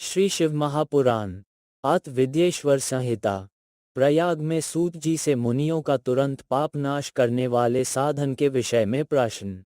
श्री शिव महापुराण अथ विद्येश्वर संहिता। प्रयाग में सूत जी से मुनियों का तुरंत पाप नाश करने वाले साधन के विषय में प्रश्न।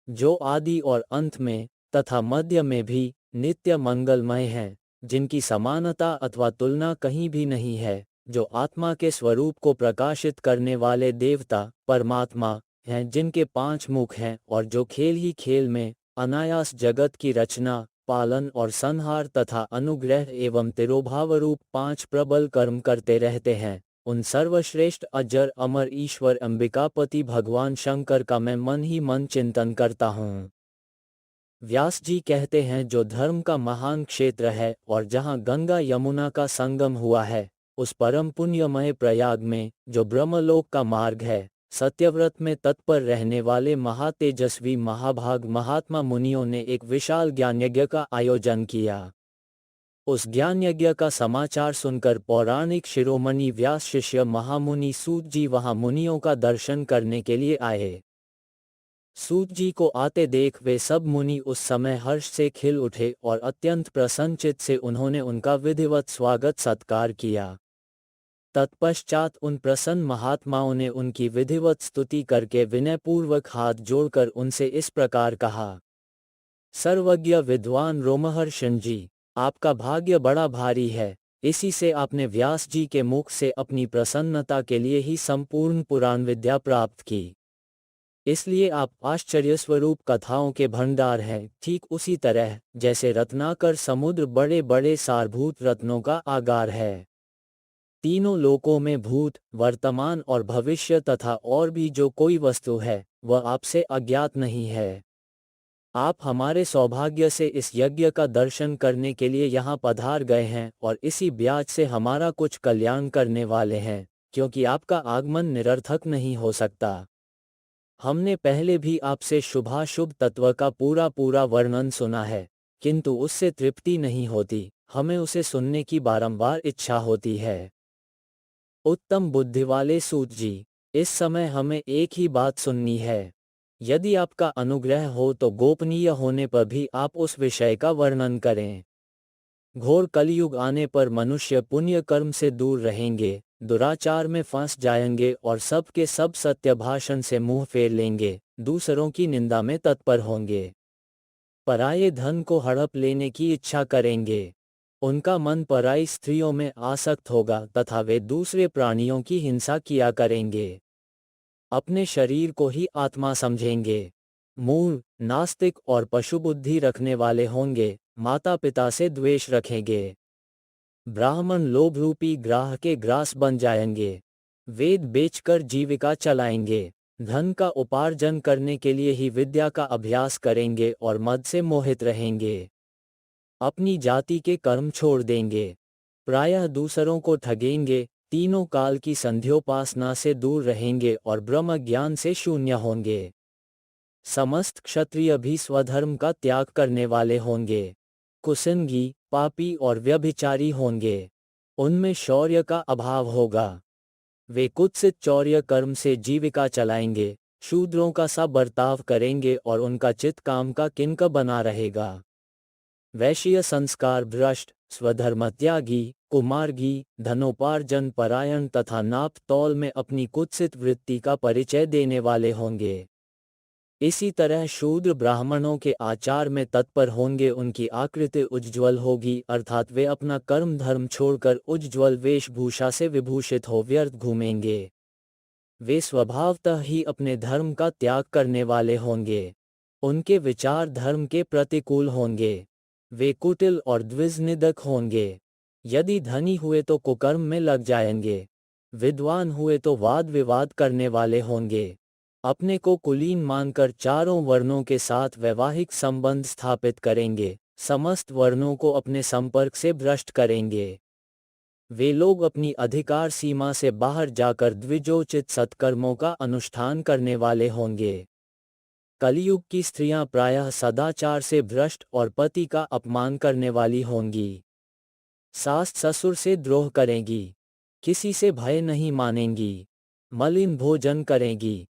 जो आदि और अंत में तथा मध्य में भी नित्य मंगलमय हैं, जिनकी समानता अथवा तुलना कहीं भी नहीं है, जो आत्मा के स्वरूप को प्रकाशित करने वाले देवता परमात्मा हैं, जिनके 5 मुख हैं, और जो खेल ही खेल में अनायास जगत की रचना, पालन और संहार तथा अनुग्रह एवं तिरोभावरूप 5 प्रबल कर्म करते रहते हैं, उन सर्वश्रेष्ठ अजर अमर ईश्वर अंबिकापति भगवान शंकर का मैं मन ही मन चिंतन करता हूँ। व्यास जी कहते हैं, जो धर्म का महान क्षेत्र है और जहाँ गंगा यमुना का संगम हुआ है, उस परम पुण्यमय प्रयाग में, जो ब्रह्मलोक का मार्ग है, सत्यव्रत में तत्पर रहने वाले महातेजस्वी महाभाग महात्मा मुनियों ने एक विशाल ज्ञान यज्ञ का आयोजन किया। उस ज्ञान यज्ञ का समाचार सुनकर पौराणिक शिरोमणि व्यास शिष्य महामुनि सूत जी वहां मुनियों का दर्शन करने के लिए आए। सूत जी को आते देख वे सब मुनि उस समय हर्ष से खिल उठे और अत्यंत प्रसन्नचित्त से उन्होंने उनका विधिवत स्वागत सत्कार किया। तत्पश्चात उन प्रसन्न महात्माओं ने उनकी विधिवत स्तुति करके विनयपूर्वक हाथ जोड़कर उनसे इस प्रकार कहा। सर्वज्ञ विद्वान रोमहर्षण जी, आपका भाग्य बड़ा भारी है। इसी से आपने व्यास जी के मुख से अपनी प्रसन्नता के लिए ही संपूर्ण पुराण विद्या प्राप्त की। इसलिए आप आश्चर्य स्वरूप कथाओं के भंडार हैं, ठीक उसी तरह जैसे रत्नाकर समुद्र बड़े बड़े सारभूत रत्नों का आगार है। तीनों लोकों में भूत, वर्तमान और भविष्य तथा और भी जो कोई वस्तु है, वह आपसे अज्ञात नहीं है। आप हमारे सौभाग्य से इस यज्ञ का दर्शन करने के लिए यहाँ पधार गए हैं और इसी ब्याज से हमारा कुछ कल्याण करने वाले हैं, क्योंकि आपका आगमन निरर्थक नहीं हो सकता। हमने पहले भी आपसे शुभाशुभ तत्व का पूरा पूरा वर्णन सुना है, किंतु उससे तृप्ति नहीं होती, हमें उसे सुनने की बारंबार इच्छा होती है। उत्तम बुद्धि वाले सूत जी, इस समय हमें एक ही बात सुननी है। यदि आपका अनुग्रह हो तो गोपनीय होने पर भी आप उस विषय का वर्णन करें। घोर कलयुग आने पर मनुष्य पुण्य कर्म से दूर रहेंगे, दुराचार में फंस जाएंगे और सब के सब सत्य भाषण से मुंह फेर लेंगे, दूसरों की निंदा में तत्पर होंगे, पराये धन को हड़प लेने की इच्छा करेंगे, उनका मन पराई स्त्रियों में आसक्त होगा तथा वे दूसरे प्राणियों की हिंसा किया करेंगे, अपने शरीर को ही आत्मा समझेंगे, मूढ़, नास्तिक और पशुबुद्धि रखने वाले होंगे, माता पिता से द्वेष रखेंगे, ब्राह्मण लोभ रूपी ग्राह के ग्रास बन जाएंगे, वेद बेचकर जीविका चलाएंगे, धन का उपार्जन करने के लिए ही विद्या का अभ्यास करेंगे और मद से मोहित रहेंगे, अपनी जाति के कर्म छोड़ देंगे, प्रायः दूसरों को ठगेंगे, तीनों काल की संध्योपासना से दूर रहेंगे और ब्रह्म ज्ञान से शून्य होंगे। समस्त क्षत्रिय भी स्वधर्म का त्याग करने वाले होंगे, कुसंगी, पापी और व्यभिचारी होंगे, उनमें शौर्य का अभाव होगा, वे कुत्सित चौर्य कर्म से जीविका चलाएंगे, शूद्रों का सा बर्ताव करेंगे और उनका चित्त काम का किंक बना रहेगा। वैश्य संस्कार भ्रष्ट, स्वधर्म त्यागी, कुमार्गी, धनोपार्जन परायण तथा नाप तौल में अपनी कुत्सित वृत्ति का परिचय देने वाले होंगे। इसी तरह शूद्र ब्राह्मणों के आचार में तत्पर होंगे, उनकी आकृति उज्ज्वल होगी, अर्थात वे अपना कर्म धर्म छोड़कर उज्ज्वल वेशभूषा से विभूषित हो व्यर्थ घूमेंगे। वे स्वभावतः ही अपने धर्म का त्याग करने वाले होंगे, उनके विचार धर्म के प्रतिकूल होंगे, वे कुटिल और द्विजनिंदक होंगे। यदि धनी हुए तो कुकर्म में लग जाएंगे, विद्वान हुए तो वाद विवाद करने वाले होंगे, अपने को कुलीन मानकर चारों वर्णों के साथ वैवाहिक संबंध स्थापित करेंगे, समस्त वर्णों को अपने संपर्क से भ्रष्ट करेंगे। वे लोग अपनी अधिकार सीमा से बाहर जाकर द्विजोचित सत्कर्मों का अनुष्ठान करने वाले होंगे। कलयुग की स्त्रियां प्रायः सदाचार से भ्रष्ट और पति का अपमान करने वाली होंगी, सास ससुर से द्रोह करेंगी, किसी से भय नहीं मानेंगी, मलिन भोजन करेंगी,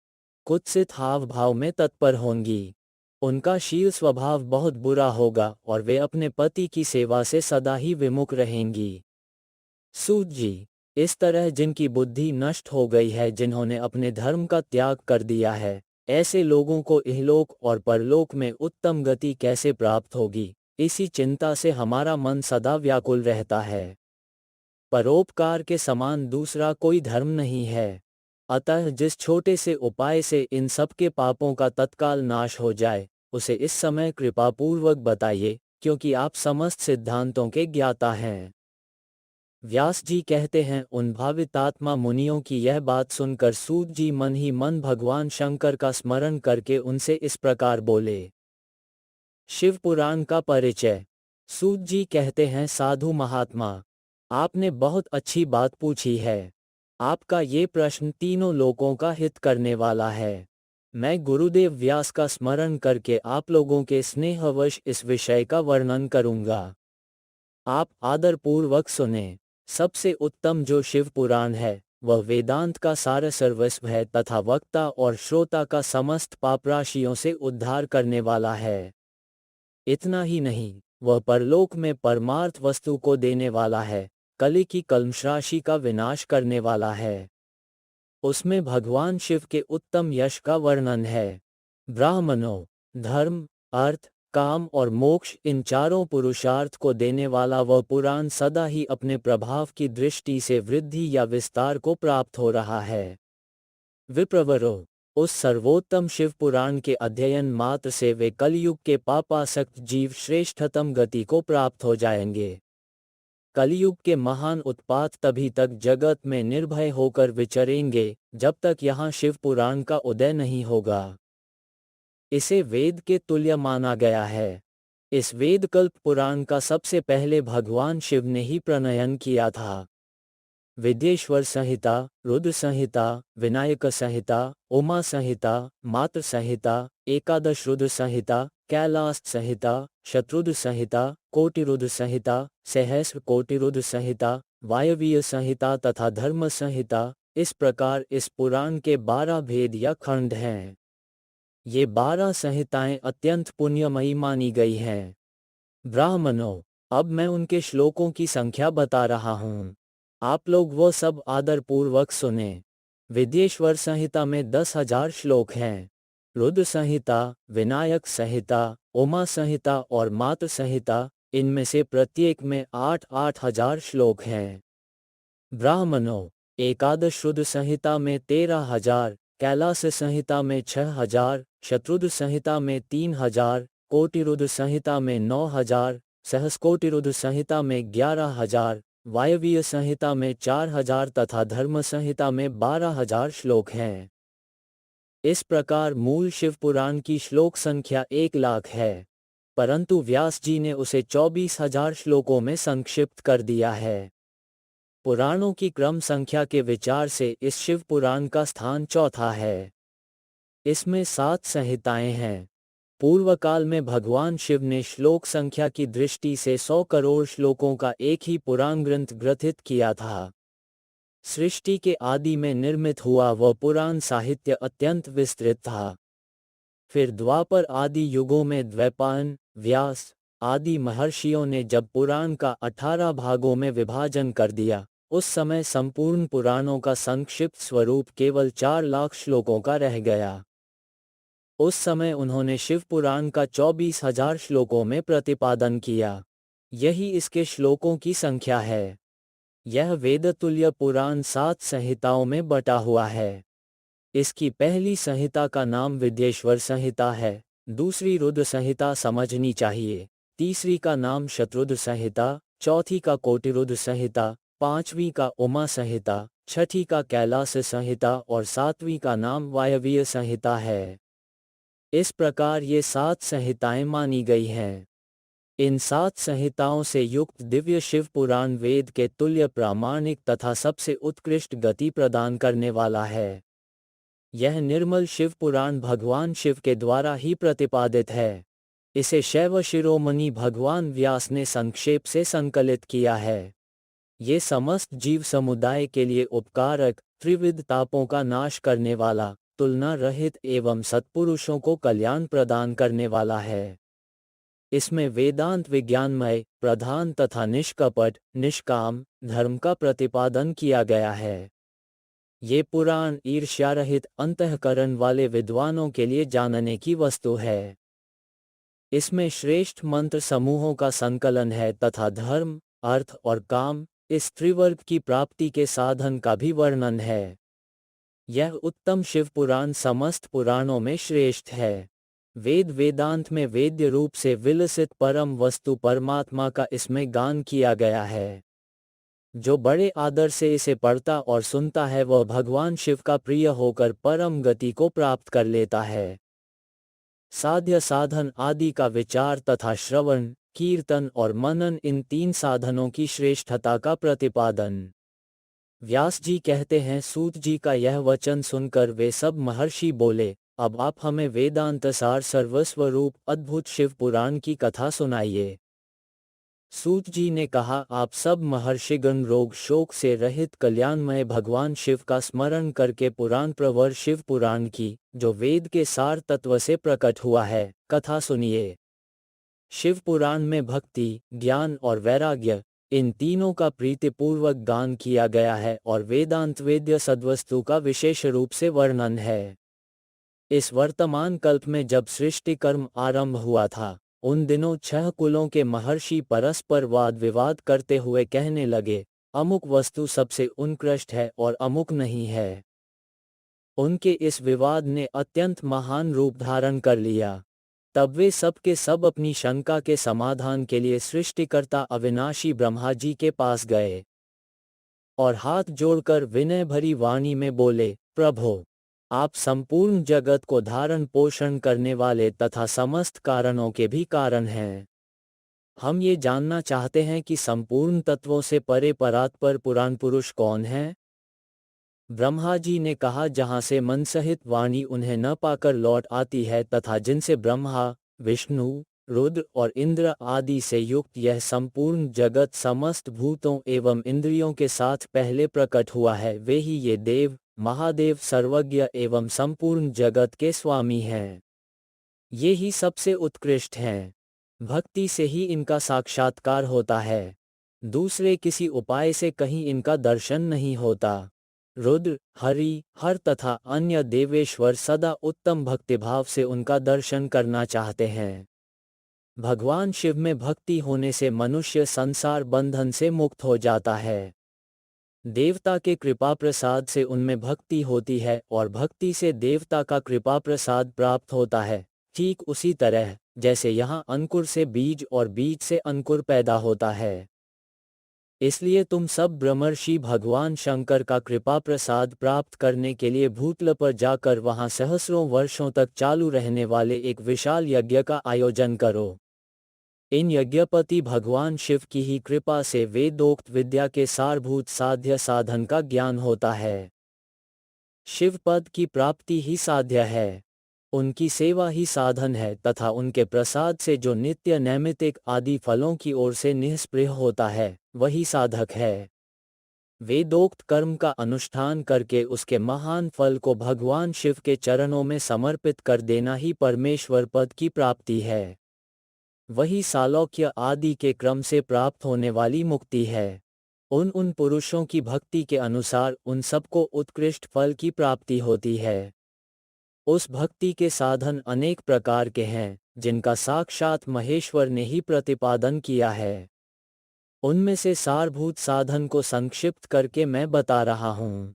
कुत्सित हाव भाव में तत्पर होंगी, उनका शील स्वभाव बहुत बुरा होगा और वे अपने पति की सेवा से सदा ही विमुख रहेंगी। सूत जी, इस तरह जिनकी बुद्धि नष्ट हो गई है, जिन्होंने अपने धर्म का त्याग कर दिया है, ऐसे लोगों को इहलोक और परलोक में उत्तम गति कैसे प्राप्त होगी, इसी चिंता से हमारा मन सदा व्याकुल रहता है। परोपकार के समान दूसरा कोई धर्म नहीं है। अतः जिस छोटे से उपाय से इन सब के पापों का तत्काल नाश हो जाए, उसे इस समय कृपापूर्वक बताइए, क्योंकि आप समस्त सिद्धांतों के ज्ञाता हैं। व्यास जी कहते हैं, उन भावितात्मा मुनियों की यह बात सुनकर सूत जी मन ही मन भगवान शंकर का स्मरण करके उनसे इस प्रकार बोले। शिव पुराण का परिचय। सूत जी कहते हैं, साधु महात्मा, आपने बहुत अच्छी बात पूछी है। आपका ये प्रश्न तीनों लोकों का हित करने वाला है। मैं गुरुदेव व्यास का स्मरण करके आप लोगों के स्नेहवश इस विषय का वर्णन करूंगा। आप आदरपूर्वक सुने। सबसे उत्तम जो शिव पुराण है, वह वेदांत का सार सर्वस्व है तथा वक्ता और श्रोता का समस्त पापराशियों से उद्धार करने वाला है। इतना ही नहीं, वह परलोक में परमार्थ वस्तु को देने वाला है, कली की कल्मषराशि का विनाश करने वाला है। उसमें भगवान शिव के उत्तम यश का वर्णन है। ब्राह्मणों, धर्म, अर्थ, काम और मोक्ष, इन चारों पुरुषार्थ को देने वाला वह पुराण सदा ही अपने प्रभाव की दृष्टि से वृद्धि या विस्तार को प्राप्त हो रहा है। विप्रवरों, उस सर्वोत्तम शिव पुराण के अध्ययन मात्र से वे कलयुग के पापासक्त जीव श्रेष्ठतम गति को प्राप्त हो जाएंगे। कलयुग के महान उत्पात तभी तक जगत में निर्भय होकर विचरेंगे, जब तक यहाँ शिव पुराण का उदय नहीं होगा। इसे वेद के तुल्य माना गया है। इस वेदकल्प पुराण का सबसे पहले भगवान शिव ने ही प्रणयन किया था। विद्येश्वर संहिता, रुद्र संहिता, विनायक संहिता, उमा संहिता, मात्र संहिता, एकादश रुद्र संहिता, कैलास संहिता, शत्रुद्र संहिता, कोटिरुद्र संहिता, सहस्र कोटिरुद्र संहिता, वायवीय संहिता तथा धर्म संहिता, इस प्रकार इस पुराण के 12 भेद या खंड हैं। ये 12 संहिताएं अत्यंत पुण्यमयी मानी गई हैं। ब्राह्मणों, अब मैं उनके श्लोकों की संख्या बता रहा हूँ। आप लोग वो सब आदरपूर्वक सुने। विद्येश्वर संहिता में 10,000 श्लोक हैं। रुद्र संहिता, विनायक संहिता, उमा संहिता और मात्र संहिता, इनमें से प्रत्येक में 8-8 हजार श्लोक हैं। ब्राह्मणों, एकादश रुद्र संहिता में 13,000, कैलास संहिता में 6,000, शत्रुद्र संहिता में 3,000, कोटिरुद्र संहिता में 9,000, सहस्कोटिरुद्र संहिता में 11,000, वायवीय संहिता में 4,000 तथा धर्म संहिता में 12,000 श्लोक हैं। इस प्रकार मूल शिव पुराण की श्लोक संख्या 1,00,000 है, परंतु व्यास जी ने उसे 24,000 श्लोकों में संक्षिप्त कर दिया है। पुराणों की क्रम संख्या के विचार से इस शिव पुराण का स्थान चौथा है। इसमें 7 संहिताएं हैं। पूर्व काल में भगवान शिव ने श्लोक संख्या की दृष्टि से 100 करोड़ श्लोकों का एक ही पुराण ग्रंथ ग्रथित किया था। सृष्टि के आदि में निर्मित हुआ वह पुराण साहित्य अत्यंत विस्तृत था। फिर द्वापर आदि युगों में द्वैपायन, व्यास आदि महर्षियों ने जब पुराण का 18 भागों में विभाजन कर दिया, उस समय संपूर्ण पुराणों का संक्षिप्त स्वरूप केवल 4 लाख श्लोकों का रह गया। उस समय उन्होंने शिव पुराण का 24,000 श्लोकों में प्रतिपादन किया। यही इसके श्लोकों की संख्या है। यह वेदतुल्य पुराण 7 संहिताओं में बटा हुआ है। इसकी पहली संहिता का नाम विद्येश्वर संहिता है, दूसरी रुद्र संहिता समझनी चाहिए, तीसरी का नाम शत्रुद्र संहिता, चौथी का कोटिरुद्र संहिता, पांचवी का उमा संहिता, छठी का कैलास संहिता और सातवीं का नाम वायवीय संहिता है। इस प्रकार ये 7 संहिताएं मानी गई हैं। इन 7 संहिताओं से युक्त दिव्य शिव पुराण वेद के तुल्य प्रामाणिक तथा सबसे उत्कृष्ट गति प्रदान करने वाला है। यह निर्मल शिव पुराण भगवान शिव के द्वारा ही प्रतिपादित है। इसे शैव शिरोमणि भगवान व्यास ने संक्षेप से संकलित किया है। ये समस्त जीव समुदाय के लिए उपकारक, त्रिविध तापों का नाश करने वाला, तुलना रहित एवं सत्पुरुषों को कल्याण प्रदान करने वाला है। इसमें वेदांत विज्ञानमय, प्रधान तथा निष्कपट, निष्काम धर्म का प्रतिपादन किया गया है। ये पुराण ईर्ष्यारहित अंतःकरण वाले विद्वानों के लिए जानने की वस्तु है। इसमें श्रेष्ठ मंत्र समूहों का संकलन है तथा धर्म, अर्थ और काम, इस त्रिवर्ग की प्राप्ति के साधन का भी वर्णन है। यह उत्तम शिव पुराण समस्त पुराणों में श्रेष्ठ है। वेद वेदांत में वेद्य रूप से विलसित परम वस्तु परमात्मा का इसमें गान किया गया है। जो बड़े आदर से इसे पढ़ता और सुनता है वह भगवान शिव का प्रिय होकर परम गति को प्राप्त कर लेता है। साध्य साधन आदि का विचार तथा श्रवण, कीर्तन और मनन, इन तीन साधनों की श्रेष्ठता का प्रतिपादन। व्यास जी कहते हैं, सूत जी का यह वचन सुनकर वे सब महर्षि बोले, अब आप हमें वेदांत सार सर्वस्व रूप अद्भुत शिव पुराण की कथा सुनाइए। सूत जी ने कहा, आप सब महर्षिगण रोग शोक से रहित कल्याणमय भगवान शिव का स्मरण करके पुराण प्रवर शिव पुराण की, जो वेद के सार तत्व से प्रकट हुआ है, कथा सुनिए। शिव पुराण में भक्ति, ज्ञान और वैराग्य, इन तीनों का प्रीतिपूर्वक गान किया गया है और वेदांत वेद्य सद्वस्तु का विशेष रूप से वर्णन है। इस वर्तमान कल्प में जब सृष्टि कर्म आरंभ हुआ था, उन दिनों 6 कुलों के महर्षि परस्पर वाद विवाद करते हुए कहने लगे, अमुक वस्तु सबसे उत्कृष्ट है और अमुक नहीं है। उनके इस विवाद ने अत्यंत महान रूप धारण कर लिया। तब वे सब के सब अपनी शंका के समाधान के लिए सृष्टिकर्ता अविनाशी ब्रह्मा जी के पास गए और हाथ जोड़कर विनय भरी वाणी में बोले, प्रभो, आप संपूर्ण जगत को धारण पोषण करने वाले तथा समस्त कारणों के भी कारण हैं। हम ये जानना चाहते हैं कि संपूर्ण तत्वों से परे परात्पर पुराण पुरुष कौन है? ब्रह्मा जी ने कहा, जहाँ से मन सहित वाणी उन्हें न पाकर लौट आती है तथा जिनसे ब्रह्मा, विष्णु, रुद्र और इंद्र आदि से युक्त यह संपूर्ण जगत समस्त भूतों एवं इंद्रियों के साथ पहले प्रकट हुआ है, वे ही ये देव, महादेव सर्वज्ञ एवं संपूर्ण जगत के स्वामी हैं। ये ही सबसे उत्कृष्ट हैं। भक्ति से ही इनका साक्षात्कार होता है। दूसरे किसी उपाय से कहीं इनका दर्शन नहीं होता। रुद्र, हरि, हर तथा अन्य देवेश्वर सदा उत्तम भक्तिभाव से उनका दर्शन करना चाहते हैं। भगवान शिव में भक्ति होने से मनुष्य संसार बंधन से मुक्त हो जाता है। देवता के कृपा प्रसाद से उनमें भक्ति होती है और भक्ति से देवता का कृपा प्रसाद प्राप्त होता है। ठीक उसी तरह जैसे यहाँ अंकुर से बीज और बीज से अंकुर पैदा होता है। इसलिए तुम सब ब्रह्मर्षि भगवान शंकर का कृपा प्रसाद प्राप्त करने के लिए भूतल पर जाकर वहां सहस्रों वर्षों तक चालू रहने वाले एक विशाल यज्ञ का आयोजन करो। इन यज्ञपति भगवान शिव की ही कृपा से वेदोक्त विद्या के सारभूत साध्य साधन का ज्ञान होता है। शिव पद की प्राप्ति ही साध्य है, उनकी सेवा ही साधन है तथा उनके प्रसाद से जो नित्य नैमित्तिक आदि फलों की ओर से निःस्पृह होता है, वही साधक है। वेदोक्त कर्म का अनुष्ठान करके उसके महान फल को भगवान शिव के चरणों में समर्पित कर देना ही परमेश्वर पद की प्राप्ति है। वही सालोक्य आदि के क्रम से प्राप्त होने वाली मुक्ति है। उन पुरुषों की भक्ति के अनुसार उन सबको उत्कृष्ट फल की प्राप्ति होती है। उस भक्ति के साधन अनेक प्रकार के हैं, जिनका साक्षात महेश्वर ने ही प्रतिपादन किया है। उनमें से सारभूत साधन को संक्षिप्त करके मैं बता रहा हूँ।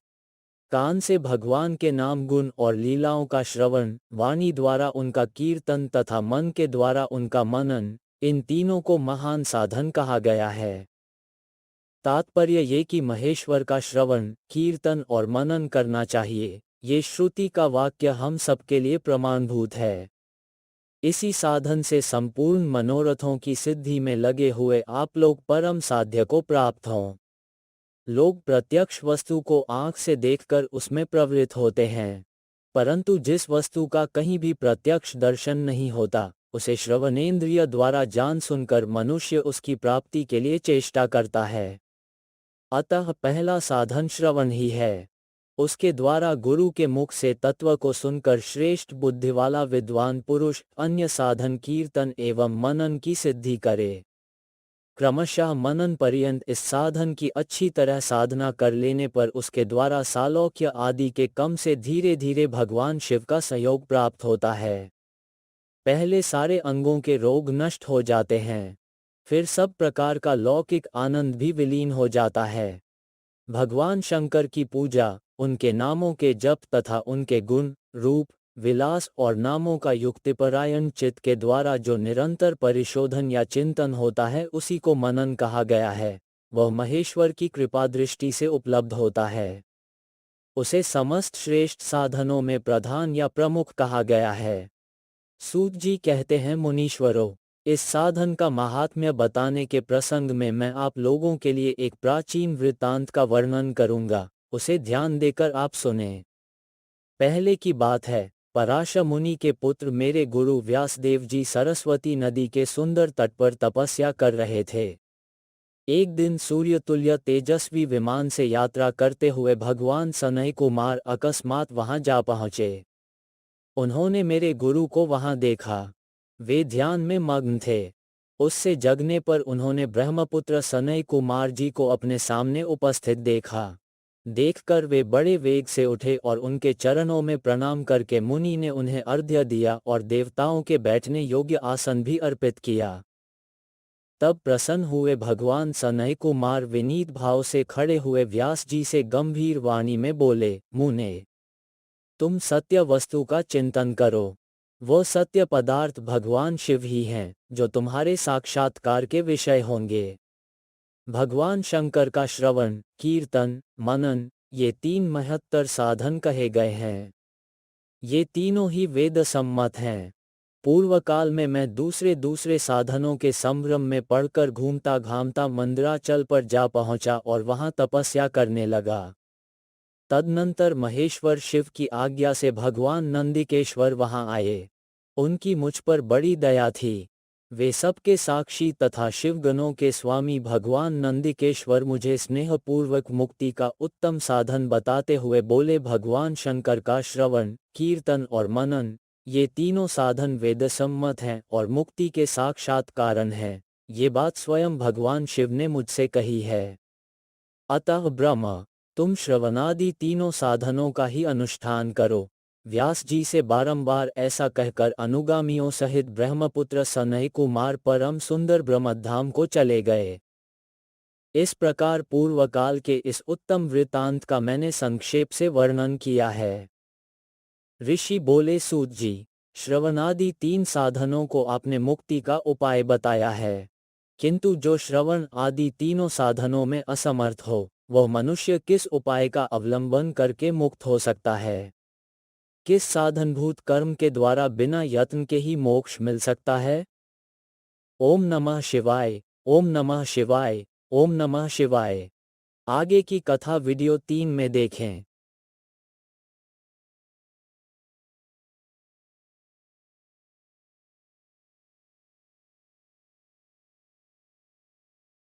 कान से भगवान के नाम गुण और लीलाओं का श्रवण, वाणी द्वारा उनका कीर्तन तथा मन के द्वारा उनका मनन, इन तीनों को महान साधन कहा गया है। तात्पर्य ये कि महेश्वर का श्रवण, कीर्तन और मनन करना चाहिए, ये श्रुति का वाक्य हम सबके लिए प्रमाणभूत है। इसी साधन से संपूर्ण मनोरथों की सिद्धि में लगे हुए आप लोग परम साध्य को प्राप्त हों। लोग प्रत्यक्ष वस्तु को आंख से देखकर उसमें प्रवृत्त होते हैं, परंतु जिस वस्तु का कहीं भी प्रत्यक्ष दर्शन नहीं होता, उसे श्रवणेंद्रिय द्वारा जान सुनकर मनुष्य उसकी प्राप्ति के लिए चेष्टा करता है। अतः पहला साधन श्रवण ही है। उसके द्वारा गुरु के मुख से तत्व को सुनकर श्रेष्ठ बुद्धि वाला विद्वान पुरुष अन्य साधन कीर्तन एवं मनन की सिद्धि करे। क्रमशः मनन पर्यंत इस साधन की अच्छी तरह साधना कर लेने पर उसके द्वारा सालोक्य आदि के कम से धीरे धीरे भगवान शिव का सहयोग प्राप्त होता है। पहले सारे अंगों के रोग नष्ट हो जाते हैं, फिर सब प्रकार का लौकिक आनंद भी विलीन हो जाता है। भगवान शंकर की पूजा, उनके नामों के जप तथा उनके गुण, रूप, विलास और नामों का युक्तिपरायण चित्त के द्वारा जो निरंतर परिशोधन या चिंतन होता है उसी को मनन कहा गया है। वह महेश्वर की कृपा दृष्टि से उपलब्ध होता है। उसे समस्त श्रेष्ठ साधनों में प्रधान या प्रमुख कहा गया है। सूत जी कहते हैं, मुनीश्वरों, इस साधन का महात्म्य बताने के प्रसंग में मैं आप लोगों के लिए एक प्राचीन वृत्तांत का वर्णन करूंगा, उसे ध्यान देकर आप सुने। पहले की बात है, पराशर मुनि के पुत्र मेरे गुरु व्यासदेव जी सरस्वती नदी के सुंदर तट पर तपस्या कर रहे थे। एक दिन सूर्यतुल्य तेजस्वी विमान से यात्रा करते हुए भगवान सनय कुमार अकस्मात वहां जा पहुंचे। उन्होंने मेरे गुरु को वहां देखा। वे ध्यान में मग्न थे। उससे जगने पर उन्होंने ब्रह्मपुत्र सनय कुमार जी को अपने सामने उपस्थित देखा। देखकर वे बड़े वेग से उठे और उनके चरणों में प्रणाम करके मुनि ने उन्हें अर्घ्य दिया और देवताओं के बैठने योग्य आसन भी अर्पित किया। तब प्रसन्न हुए भगवान सनय कुमार विनीत भाव से खड़े हुए व्यास जी से गंभीर वाणी में बोले, मुने, तुम सत्य वस्तु का चिंतन करो। वो सत्य पदार्थ भगवान शिव ही हैं, जो तुम्हारे साक्षात्कार के विषय होंगे। भगवान शंकर का श्रवण, कीर्तन, मनन, ये तीन महत्तर साधन कहे गए हैं। ये तीनों ही वेद सम्मत हैं। पूर्व काल में मैं दूसरे दूसरे साधनों के संभ्रम में पड़कर घूमता घामता मंदराचल पर जा पहुंचा और वहां तपस्या करने लगा। तदनंतर महेश्वर शिव की आज्ञा से भगवान नंदिकेश्वर वहां आए। उनकी मुझ पर बड़ी दया थी। वे सबके साक्षी तथा शिवगणों के स्वामी भगवान नंदिकेश्वर मुझे स्नेहपूर्वक मुक्ति का उत्तम साधन बताते हुए बोले, भगवान शंकर का श्रवण, कीर्तन और मनन, ये तीनों साधन वेदसम्मत हैं और मुक्ति के साक्षात कारण हैं। ये बात स्वयं भगवान शिव ने मुझसे कही है। अतः ब्रह्म, तुम श्रवणादि तीनों साधनों का ही अनुष्ठान करो। व्यास जी से बारंबार ऐसा कहकर अनुगामियों सहित ब्रह्मपुत्र सनय कुमार परम सुंदर ब्रह्मधाम को चले गए। इस प्रकार पूर्वकाल के इस उत्तम वृत्तांत का मैंने संक्षेप से वर्णन किया है। ऋषि बोले, सूत जी, श्रवणादि तीन साधनों को आपने मुक्ति का उपाय बताया है, किंतु जो श्रवण आदि तीनों साधनों में असमर्थ हो, वह मनुष्य किस उपाय का अवलंबन करके मुक्त हो सकता है? किस साधनभूत कर्म के द्वारा बिना यत्न के ही मोक्ष मिल सकता है? ओम नमः शिवाय, ओम नमः शिवाय, ओम नमः शिवाय। आगे की कथा वीडियो 3 में देखें।